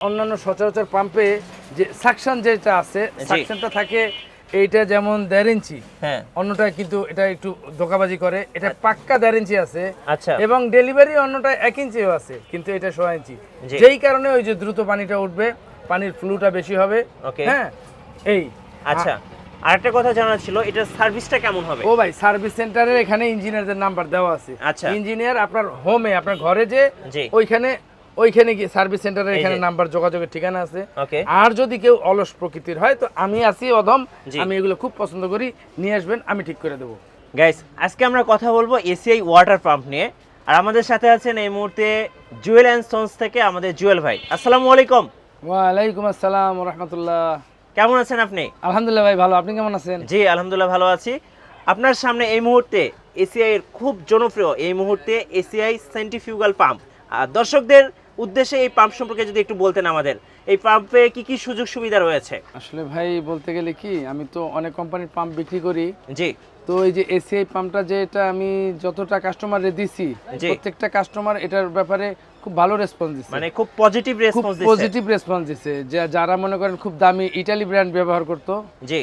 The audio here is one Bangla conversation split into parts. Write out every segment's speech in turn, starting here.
অন্যান্য সচরাচর পাম্পে যে সাকশন যেটা আছে সাকশনটা থাকে এইটা যেমন 1.5 ইঞ্চি, হ্যাঁ অন্যটা কিন্তু এটা একটু ধোকাবাজি করে। এটা পাক্কা 1.5 ইঞ্চি আছে, আচ্ছা এবং ডেলিভারি অন্যটা 1 ইঞ্চিও আছে, কিন্তু এটা 1.5 ইঞ্চি। জি। যেই কারণে ওই যে দ্রুত পানিটা উঠবে, পানির ফ্লুটা বেশি হবে। ওকে হ্যাঁ এই আচ্ছা আরেকটা কথা জানার ছিল, এটার সার্ভিসটা কেমন হবে? ও ভাই, সার্ভিস সেন্টারে এখানে ইঞ্জিনিয়ারদের নাম্বার দেওয়া আছে। আচ্ছা। ইঞ্জিনিয়ার আপনার হোমে, আপনার ঘরে যে জি। ওইখানে গিয়ে সার্ভিস সেন্টারের এই এখানে যে। নাম্বার, যোগাযোগের ঠিকানা আছে। ওকে আর যদি কেউ অলস প্রকৃতির হয় তো আমি আছি অদম, জি। আমি এগুলো খুব পছন্দ করি, নিয়ে আসবেন, আমি ঠিক করে দেবো। গাইস, আজকে আমরা কথা বলবো এসিআই ওয়াটার পাম্প নিয়ে। আর আমাদের সাথে আছেন এই মুহূর্তে জুয়েল অ্যান্ড সন্স থেকে আমাদের জুয়েল ভাই। আসসালামু আলাইকুম। ওয়ালাইকুম আসসালাম ওয়া রাহমাতুল্লাহ। কেমন আছেন আপনি? আলহামদুলিল্লাহ ভাই, ভালো। আপনি কেমন আছেন? জি আলহামদুলিল্লাহ ভালো আছি। আপনার সামনে এই মুহূর্তে এসিআই এর খুব জনপ্রিয় এই মুহূর্তে এসিআই সেন্ট্রিফিউগাল পাম্প। আর দর্শকদের উদ্দেশ্যে এই পাম্প সম্পর্কে যদি একটু বলতেন আমাদের, এই পাম্পে কি কি সুযোগ সুবিধা রয়েছে? আসলে ভাই বলতে গেলে কি, আমি তো অনেক কোম্পানির পাম্প বিক্রি করি। জি তো এই যে এসিআই পাম্পটা, যেটা আমি যতটা কাস্টমারে দিছি, জি। প্রত্যেকটা কাস্টমার এটার ব্যাপারে খুব ভালো রেসপন্স দিচ্ছে, মানে খুব পজিটিভ খুব রেসপন্স দিচ্ছে। পজিটিভ রেসপন্স দিচ্ছে। যারা মনে করেন খুব দামি ইটালি ব্র্যান্ড ব্যবহার করতো, জি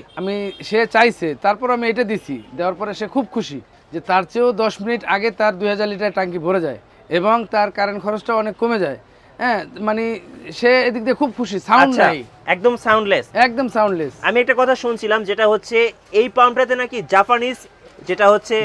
সে চাইছে, তারপর আমি এটা দিছি, দেওয়ার পরে সে খুব খুশি যে তার চেয়েও 10 মিনিট আগে তার 2000 লিটার ট্যাঙ্কি ভরে যায় এবং তার কারেন্ট খরচটা অনেক কমে যায়। হ্যাঁ, মানে সে এদিক দিয়ে খুব খুশি। সাউন্ড আচ্ছা, নাই, একদম সাউন্ডলেস। একদম সাউন্ডলেস। আমি একটা কথা শুনছিলাম, যেটা হচ্ছে এই পাম্পটাতে নাকি জাপানিজ, যেটা হচ্ছে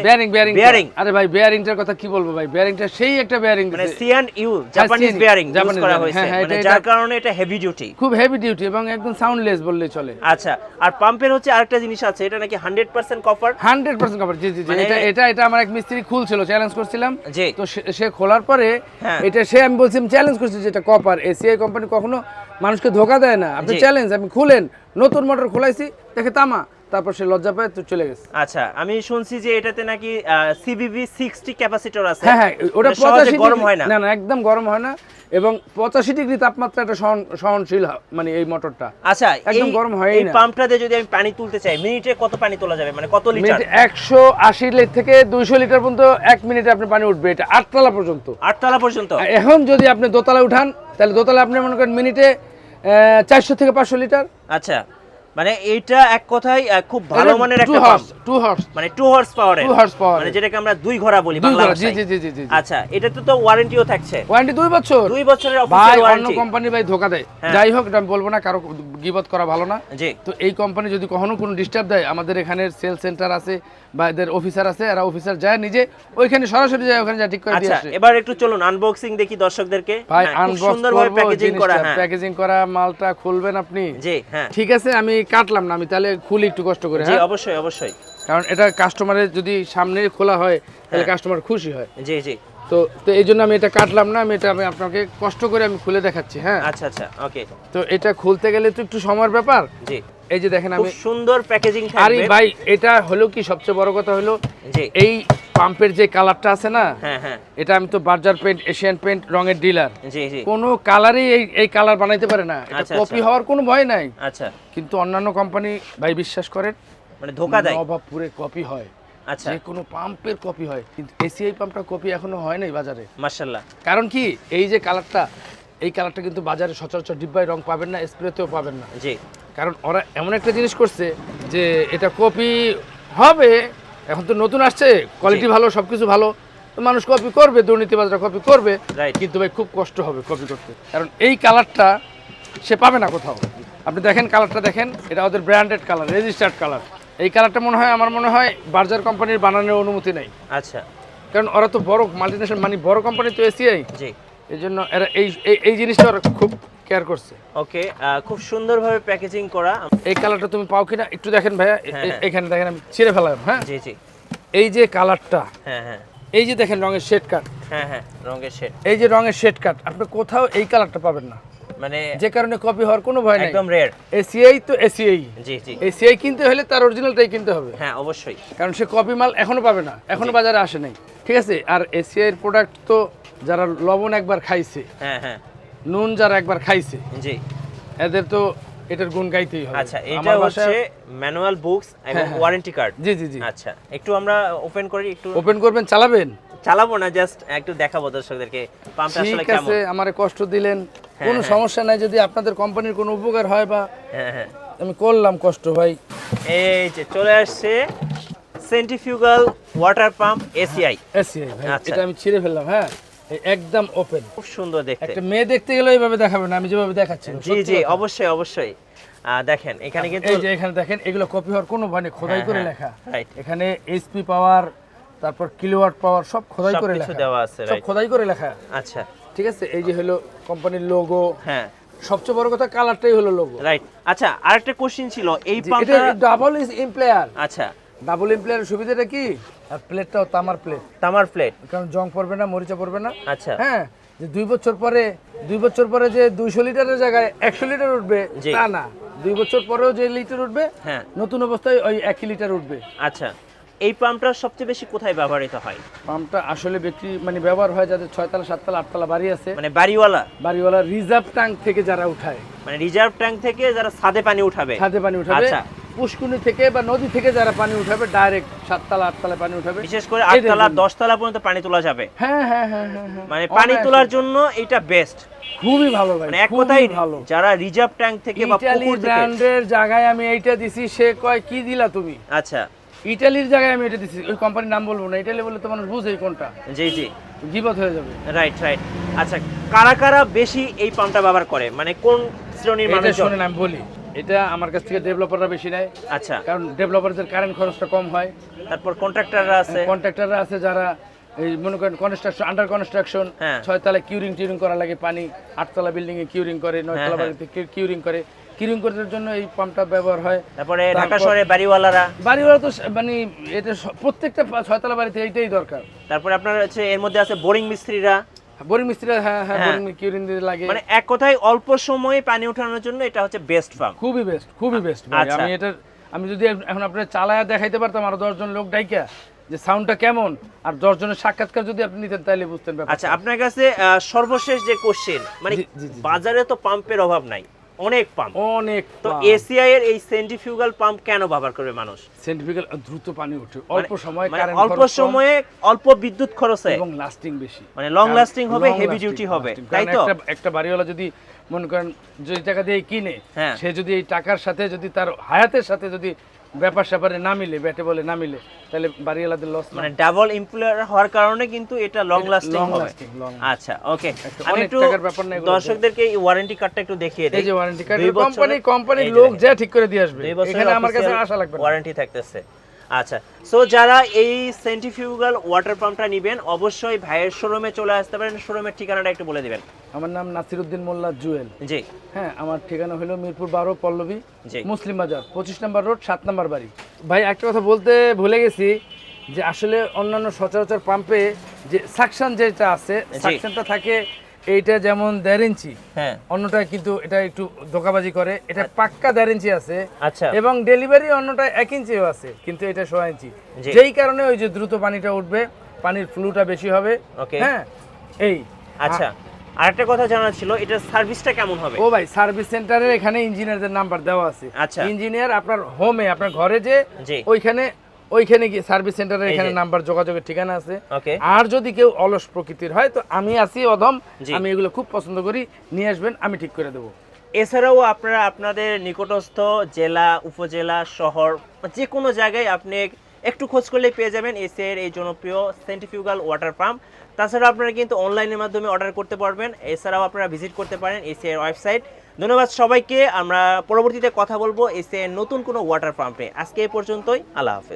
বেয়ারিং। আরে ভাই, বেয়ারিংটার কথা কি বলবো ভাই, বেয়ারিংটা সেই একটা বেয়ারিং, মানে সিএনইউ জাপানিজ বেয়ারিং ইউজ করা হয়েছে, মানে যার কারণে এটা হেভি ডিউটি, খুব হেভি ডিউটি এবং একদম সাউন্ডলেস বললেই চলে। আচ্ছা, আর পাম্পের হচ্ছে আরেকটা জিনিস আছে, এটা নাকি 100% কপার। 100% কভার। জি জি জি, এটা আমার এক মিস্ত্রি খুলছিল, চ্যালেঞ্জ করছিলাম। জি। তো সে খোলার পরে হ্যাঁ। আমি বলছিলাম, চ্যালেঞ্জ করছি যেটা কপার। এসিআই কোম্পানি কখনো মানুষকে ধোকা দেয় না। আপনি জি। চ্যালেঞ্জ, আমি খুলেন, নতুন মোটর খোলাইছি, দেখে তামা, তারপর সে লজ্জা পায়, তো চলে গেছে। আচ্ছা, আমি শুনছি যে এটাতে নাকি সিবিভি 60 ক্যাপাসিটর আছে। হ্যাঁ হ্যাঁ, ওটা মানে সহজে 85 গরম হয় না। না, একদম গরম হয় না, এবং 85 ডিগ্রি তাপমাত্রা এটা সহনশীল মানে এই মোটরটা। আচ্ছা, একদম গরম হয়ই এই না। পাম্পটাতে যদি আমি পানি তুলতে চাই, মিনিটে কত পানি তোলা যাবে, মানে কত লিটার? 180 লিটার থেকে 200 লিটার পর্যন্ত 1 মিনিটে আপনি পানি উঠবে, এটা 8 তলা পর্যন্ত। 8 তলা পর্যন্ত? এখন যদি আপনি দোতলা উঠান, তাহলে দোতলা আপনি মনে করেন মিনিটে 400 থেকে 500 লিটার। আচ্ছা, মানে এইটা এক কথায় খুব ভালো মানের একটা পাম্প। 2 হর্স, মানে 2 হর্স পাওয়ারের, 2 হর্স পাওয়ার, মানে যেটাকে আমরা 2 ঘোড়া বলি 2 বাংলা ঘোড়া। জি ভাষায়। জি জি জি জি। আচ্ছা, এটাতে তো ওয়ারেন্টিও থাকছে। ওয়ারেন্টি 2 বছর। 2 বছরের ভাই, অফিসিয়াল অন্য ওয়ারেন্টি। কোম্পানি ভাই ধোকা দেয়। হ্যাঁ। যাই হোক, এটা আমি বলবো না, কারো গিবত করা ভালো না। জি। তো এই কোম্পানি যদি কখনো কোনো ডিস্টার্ব দেয়, আমাদের এখানে সেল সেন্টার আছে বা এদের অফিসার আছে, এরা অফিসার যায় নিজে ওইখানে, সরাসরি যায় ওখানে, যা ঠিক করে দিয়ে আচ্ছা, আসে। এবার একটু চলুন আনবক্সিং দেখি দর্শকদেরকে। ভাই হ্যাঁ, খুব আনবক্স সুন্দরভাবে করব, প্যাকেজিং করা। হ্যাঁ, প্যাকেজিং করা মালটা খুলবেন আপনি। জি হ্যাঁ, ঠিক আছে, আমি কাটলাম না, আমি তাহলে খুলি একটু কষ্ট করে। জি হ্যাঁ, অবশ্যই অবশ্যই। কারণ এটা কাস্টমারের যদি সামনে খোলা হয় তাহলে হ্যাঁ। কাস্টমার খুশি হয়। জি জি। তো এই জন্য আমি এটা কাটলাম না, আমি আপনাকে কষ্ট করে আমি খুলে দেখাচ্ছি। হ্যাঁ, আচ্ছা আচ্ছা, ওকে। তো এটা খুলতে গেলে তো একটু সময়ের ব্যাপার। জি, এই যে দেখেন, খুব আমি সুন্দর প্যাকেজিং আরে থাকবে। ভাই, এটা হলো কি সবচেয়ে বড় কথা হলো, জি এই পাম্পের যে কালারটা আছে না, হ্যাঁ হ্যাঁ, এটা আমি তো বার্জার পেইন্ট, এশিয়ান পেইন্ট রঙের ডিলার। জি জি। কোনো কালারই এই কালার বানাইতে পারে না, এটা আচ্ছা, কপি আচ্ছা। হওয়ার কোনো ভয় নাই। আচ্ছা, কিন্তু অন্যান্য কোম্পানি ভাই বিশ্বাস করেন, মানে ধোকা দেয়। নবাবপুরে কপি হয়, আচ্ছা, যে কোনো পাম্পের কপি হয়, কিন্তু এসিআই পাম্পটা কপি এখনো হয় নাই বাজারে। মাশাআল্লাহ। কারণ কি, এই যে কালারটা, এই কালারটা কিন্তু বাজারে সচরাচর ডিব্বায় রং পাবেন না, স্প্রেতেও পাবেন না। জি কারণ ওরা এমন একটা জিনিস করছে যে এটা কপি হবে, এখন তো নতুন আসছে, কোয়ালিটি ভালো, সবকিছু ভালো, তো মানুষ কপি করবে, দুর্নীতিবাজরা কপি করবে। রাইট। কিন্তু ভাই খুব কষ্ট হবে কপি করতে, কারণ এই কালারটা সে পাবে না কোথাও। আপনি দেখেন কালারটা, দেখেন, এটা ওদের ব্র্যান্ডেড কালার, রেজিস্টার্ড কালার। এই কালারটা আমার মনে হয় বার্জার কোম্পানির বানানোর অনুমতি নেই, আচ্ছা, কারণ ওরা তো বড় মাল্টিনেশনাল, মানে বড় কোম্পানি তো এসিআই। জি এই জন্য এরা এই জিনিসটা ওরা খুব কেয়ার করছে। ওকে, খুব সুন্দরভাবে প্যাকেজিং করা। এই কালারটা তুমি পাও কিনা একটু দেখেন ভাইয়া, হ্যাঁ, হ্যাঁ। এখানে দেখেন, আমি ছিঁড়ে ফেলাম। হ্যাঁ, জি জি। এই যে কালারটা, হ্যাঁ হ্যাঁ এই যে দেখেন রঙের শেড কাট, হ্যাঁ হ্যাঁ, রঙের শেড, এই যে রঙের শেড কাট, আপনি কোথাও এই কালারটা পাবেন না, মানে যে কারণে কপি হওয়ার কোনো ভয় নেই। একদম রেয়ার। এসিআই তো এসিআই, জি জি। এসিআই কিনতে হলে তার অরিজিনালটাই কিনতে হবে। হ্যাঁ অবশ্যই। কারণ সে কপি মাল এখনো পাবে না, এখনো বাজারে আসে নাই। ঠিক আছে, আর এসিআই এর প্রোডাক্ট তো যারা লবণ একবার খাইছে, হ্যাঁ হ্যাঁ, নুন যারা একবার খাইছে, জি। এদের তো এটার গুণ গাইতেই হবে। আচ্ছা, এটা আমার হচ্ছে বাসায় ম্যানুয়াল বুকস এবং হ্যাঁ। Warranty card. জি জি জি। আচ্ছা, একটু আমরা ওপেন করি, একটু ওপেন করবেন, চালাবেন। চালাবো না, জাস্ট একটু দেখাবো দর্শকদেরকে পাম্পটা আসলে ঠিক কেমন। আছে, আমারে কষ্ট দিলেন, কোনো সমস্যা নাই। যদি আপনাদের কোম্পানির কোনো উপকার হয় বা হ্যাঁ, আমি করলাম কষ্ট ভাই। এই যে চলে আসছে centrifugal water pump ACI. ACI ভাই, আচ্ছা। এটা আমি ছিঁড়ে ফেললাম। হ্যাঁ, এই একদম ওপেন। খুব সুন্দর দেখতে। একটা মেয়ে দেখতে গেলে এইভাবে দেখাবে না, আমি যেভাবে দেখাচ্ছি। জি জি, অবশ্যই অবশ্যই। দেখেন এখানে কিন্তু এই যে এখানে দেখেন, এগুলো কপি হওয়ার কোনো ভয় নেই, খোদাই করে লেখা। রাইট, এখানে এইচপি পাওয়ার, তারপর কিলোওয়াট পাওয়ার সব খোদাই করে সবকিছু লেখা দেওয়া আছে, সব রাইট। খোদাই করে লেখা। আচ্ছা, ঠিক আছে, এই যে হলো কোম্পানির লোগো। হ্যাঁ, সবচেয়ে বড় কথা কালারটাই হলো লোগো। রাইট। আচ্ছা, আরেকটা কোশ্চেন ছিল এই এটা পাম্পটা। Double impeller. আচ্ছা, ডাবল ইমপ্লেয়ারের সুবিধাটা কি? আর প্লেটটাও তামার প্লেট, তামার প্লেট। কারণ জং পড়বে না, মরিচা পড়বে না। আচ্ছা, হ্যাঁ, যে 2 বছর পরে যে 200 লিটারের জায়গায় 100 লিটার উঠবে জি। তা না, 2 বছর পরেও যে লিটার উঠবে, হ্যাঁ, নতুন অবস্থায় ওই 1 লিটার উঠবে। আচ্ছা। এই পাম্পটা সবচেয়ে বেশি কোথায় ব্যবহৃত হয়? পাম্পটা আসলে ব্যবহার হয় যাদের 6 তলা 7 তলা 8 তলা বাড়ি আছে, মানে বাড়িওয়ালা, বাড়িওয়ালা রিজার্ভ ট্যাঙ্ক থেকে যারা উঠায়, মানে রিজার্ভ ট্যাঙ্ক থেকে যারা ছাদে পানি উঠাবে। ছাদে পানি উঠাবে, আচ্ছা। পুষ্কুনি থেকে বা নদী থেকে যারা পানি উঠাবে, ডাইরেক্ট 7 তলা 8 তলা পানি উঠাবে। বিশেষ করে 8 তলা 10 তলা পর্যন্ত পানি তোলা যাবে। হ্যাঁ হ্যাঁ হ্যাঁ হ্যাঁ হ্যাঁ। মানে পানি অনায়াসে। তোলার জন্য এটা বেস্ট। খুবই ভালো ভাই, মানে এক খুবই কথায় ভালো। যারা রিজার্ভ ট্যাঙ্ক থেকে বা ইটালি পুকুর থেকে। ব্র্যান্ডের জায়গায় আমি এইটা দিছি, সে কয় কি দিলা তুমি? আচ্ছা, ইটালির জায়গায় আমি এটা দিছি, ওই কোম্পানির নাম বলবো না, ইটালি বলে তো মানুষ বুঝেই কোনটা, জি জি, গিবত হয়ে যাবে। Right right. আচ্ছা, কারা কারা বেশি এই পাম্পটা ব্যবহার করে, মানে কোন শ্রেণীর এটা মানুষ? শুনেন আমি বলি, এটা আমার কাছ থেকে ডেভেলপাররা বেশি নেয়, আচ্ছা, কারণ ডেভেলপারদের কারেন্ট খরচটা কম হয়। তারপর কন্ট্রাক্টররা আছে। কন্ট্রাক্টররা আছে যারা এই মনে করেন কনস্ট্রাকশন, আন্ডার কনস্ট্রাকশন, হ্যাঁ। 6 তলায় কিউরিং করা লাগে পানি, 8 তলা বিল্ডিং এ কিউরিং করে, 9 হ্যাঁ, তলা হ্যাঁ। বাড়িতে কিউরিং করে, কিউরিং করার জন্য এই পাম্পটা ব্যবহার হয়। তারপরে ঢাকা তারপর- শহরে বাড়িওয়ালারা। বাড়িওয়ালা তো মানে এটা প্রত্যেকটা 6 তলা বাড়িতে এইটাই দরকার। তারপরে আপনার হচ্ছে এর মধ্যে আছে বোরিং মিস্ত্রিরা। বোরিং মিস্ত্রিরা, হ্যাঁ হ্যাঁ, হ্যাঁ। বোরিং কিউরিং দিতে লাগে। মানে এক কথায় অল্প সময়ে পানি ওঠানোর জন্য এটা হচ্ছে বেস্ট পাম্প। খুবই বেস্ট, খুবই বেস্ট ভাই। আচ্ছা। আমি যদি এখন আপনার চালায়া দেখাইতে পারতাম আরো 10 জন লোক ডাইকা যে সাউন্ডটা কেমন, আর 10 জনের সাক্ষাৎকার যদি আপনি নিতেন তাহলে বুঝতেন ব্যাপারটা। আচ্ছা, আপনার কাছে সর্বশেষ যে কোশ্চেন, মানে জি, জি, জি। বাজারে তো পাম্পের অভাব নাই, অনেক পাম্প। অনেক তো এসিআই এর এই সেন্ট্রিফিউগাল পাম্প কেন ব্যবহার করবে মানুষ? সেন্ট্রিফিউগাল দ্রুত পানি ওঠে, অল্প সময়, মানে কারেন্ট অল্প খরচ কম সময়ে অল্প বিদ্যুৎ খরচে এবং লাস্টিং বেশি, মানে লং লাস্টিং হবে, long হেভি lasting, ডিউটি হবে, lasting। তাই কারণ তো? একটা বাড়িওয়ালা যদি মনে করেন যদি টাকা দিয়ে কিনে, হ্যাঁ। সে যদি এই টাকার সাথে যদি তার হায়াতের সাথে যদি ব্যাপার স্যাপারে না মিলে, ব্যাটে বলে না মিলে, তাহলে বাড়িওয়ালাদের লস। মানে ডাবল ইমপ্লয়ার হওয়ার কারণে কিন্তু এটা লং লাস্টিং long হবে। lasting, long আচ্ছা, ওকে। আমি অনেক একটু টাকার ব্যাপার না এগুলো। দর্শকদেরকে এই ওয়ারেন্টি কার্ডটা একটু দেখিয়ে দেই। এই যে ওয়ারেন্টি কার্ড, 2 বছরের- কোম্পানির এই যে লোক দেখেন। যা ঠিক করে দিয়ে আসবে, 2 বছরের এখানে আমার কাছে official আশা লাগবে না। ওয়ারেন্টি থাকতেছে। আচ্ছা, সো যারা এই সেন্ট্রিফিউগাল ওয়াটার পাম্পটা নেবেন অবশ্যই ভাইয়ের শোরুমে চলে আসতে পারেন। শোরুমের ঠিকানাটা একটু বলে দিবেন। আমার নাম নাসিরউদ্দিন মোল্লা জুয়েল। জি হ্যাঁ, আমার ঠিকানা হলো মিরপুর 12 পল্লবী জি। মুসলিম বাজার, 25 নম্বর রোড, 7 নম্বর বাড়ি। ভাই একটা কথা বলতে ভুলে গেছি, যে আসলে অন্যান্য সচরাচর পাম্পে যে সাকশন যেটা আছে, সাকশনটা থাকে এইটা যেমন 1.5 ইঞ্চি, হ্যাঁ, অন্যটা কিন্তু এটা একটু ধোকাবাজি করে, এটা পাক্কা 1.5 ইঞ্চি আছে। আচ্ছা, এবং ডেলিভারি অন্যটা 1 ইঞ্চিও আছে, কিন্তু এটা 1.5 ইঞ্চি, জি। যেই কারণে ওই যে দ্রুত পানিটা উঠবে, পানির ফ্লুটা বেশি হবে। ওকে। হ্যাঁ, এই আচ্ছা। আরেকটা কথা জানার ছিল, এটার সার্ভিসটা কেমন হবে? ও ভাই, সার্ভিস সেন্টারে এখানে ইঞ্জিনিয়ারদের নাম্বার দেওয়া আছে। আচ্ছা। ইঞ্জিনিয়ার আপনার হোমে, আপনার ঘরে যে জি। ওইখানে গিয়ে সার্ভিস সেন্টারে এই এখানে যে। নাম্বার, যোগাযোগের ঠিকানা আছে। ওকে। আর যদি কেউ অলস প্রকৃতির হয় তো আমি আছি অদম, জি। আমি এগুলো খুব পছন্দ করি, নিয়ে আসবেন, আমি ঠিক করে দেবো। এছাড়াও আপনারা আপনাদের নিকটস্থ জেলা, উপজেলা, শহর যে কোনো জায়গায় আপনি একটু খোঁজ করলেই পেয়ে যাবেন এসিআই এর এই জনপ্রিয় সেন্ট্রিফিউগাল ওয়াটার পাম্প। তাছাড়া আপনারা কিন্তু অনলাইনের মাধ্যমে অর্ডার করতে পারবেন। এছাড়াও আপনারা ভিজিট করতে পারেন এসিআই এর ওয়েবসাইট। ধন্যবাদ সবাইকে। আমরা পরবর্তীতে কথা বলবো এসিআই এর নতুন কোনো ওয়াটার পাম্পে। আজকে এই পর্যন্তই, আল্লাহ হাফেজ।